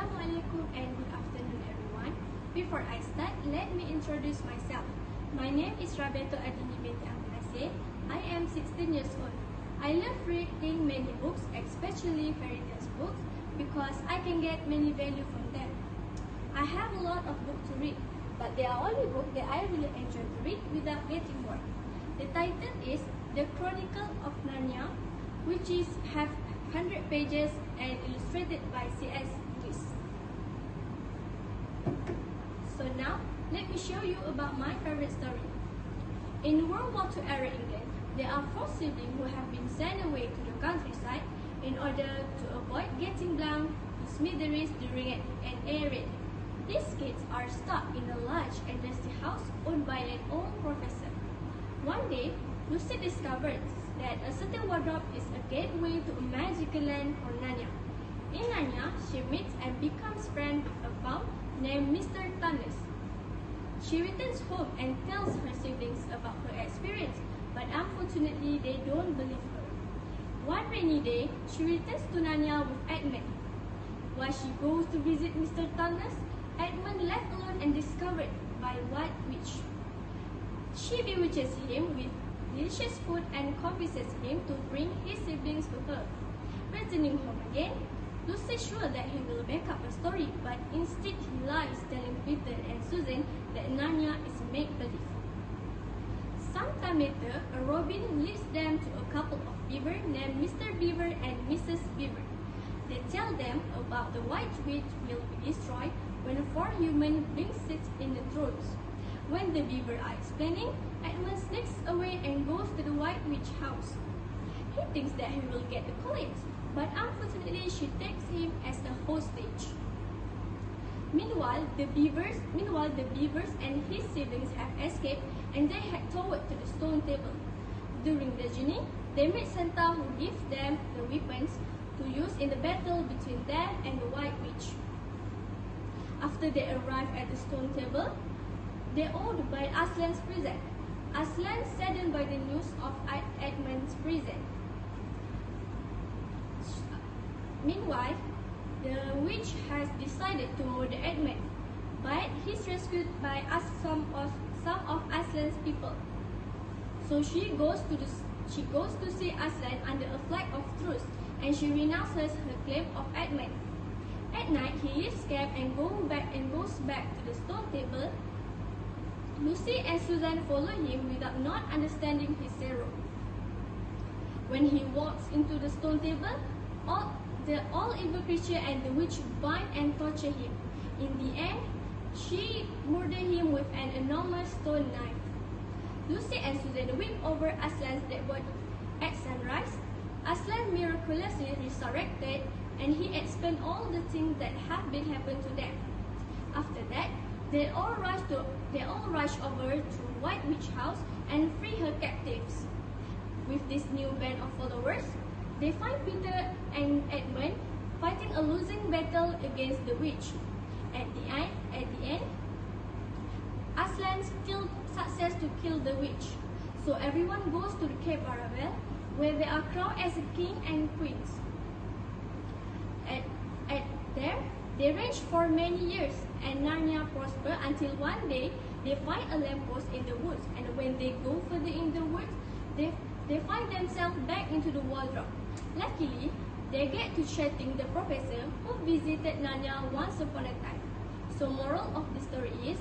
Assalamualaikum and good afternoon everyone. Before I start, let me introduce myself. My name is Rabeto Adini binti Abdulnasir. I am 16 years old. I love reading many books, especially fairy tales books, because I can get many value from them. I have a lot of books to read, but there are only books that I really enjoy to read without getting bored. The title is The Chronicle of Narnia, which have 100 pages and illustrated by C.S. Lewis. So now, let me show you about my favorite story. In World War II era England, there are 4 siblings who have been sent away to the countryside in order to avoid getting blown to smithereens during an air raid. These kids are stuck in a large and dusty house owned by an old professor. One day, Lucy discovers that a certain wardrobe is a gateway to a magical land called Narnia. In Narnia, she meets and becomes friends with a fowl named Mr. Tumnus. She returns home and tells her siblings about her experience, but unfortunately they don't believe her. One rainy day, she returns to Narnia with Edmund. While she goes to visit Mr. Tumnus, Edmund left alone and discovered by White Witch. She bewitches him with delicious food and convinces him to bring his siblings to her. Returning home again, Lucy is sure that he will make up a story, but instead he lies, telling Peter and Susan that Narnia is make-believe. Sometime later, a robin leads them to a couple of beaver named Mr. Beaver and Mrs. Beaver. They tell them about the White Witch will be destroyed when 4 humans bring seats in the thrones. When the beaver are explaining, Edmund sneaks away and goes to the White Witch house. He thinks that he will get the college, but unfortunately she takes him as a hostage. Meanwhile, the beavers and his siblings have escaped and they head toward to the stone table. During the journey, they meet Santa, who gives them the weapons to use in the battle between them and the White Witch. After they arrive at the stone table, they are ordered by Aslan's prison. Aslan, saddened by the news of Edmund's prison. Meanwhile, the witch has decided to murder Edmund, but he's rescued by some of Aslan's people. So she goes to see Aslan under a flag of truce, and she renounces her claim of Edmund. At night, he leaves camp and goes back to the stone table. Lucy and Susan follow him without not understanding his sorrow. When he walks into the stone table, the all evil creature and the witch bind and torture him. In the end, she murders him with an enormous stone knife. Lucy and Susan weep over Aslan's dead body. At sunrise, Aslan miraculously resurrected, and he explained all the things that have been happened to them. After that, they all rush over to White Witch house and free her captives. With this new band of followers, they find Peter and Edmund fighting a losing battle against the witch. At the end, Aslan still success to kill the witch. So everyone goes to the Cape Aravel, where they are crowned as a king and queens. There, they reign for many years, and Narnia prosper until one day they find a lamppost in the woods, and when they go further in the woods, they find themselves back into the wardrobe. Luckily, they get to chatting the professor who visited Narnia once upon a time. So moral of the story is,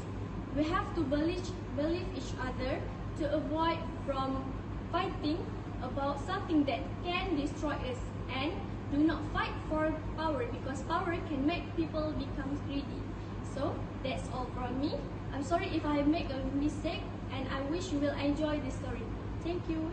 we have to believe each other to avoid from fighting about something that can destroy us, and do not fight for power, because power can make people become greedy. So that's all from me. I'm sorry if I make a mistake, and I wish you will enjoy this story. Thank you.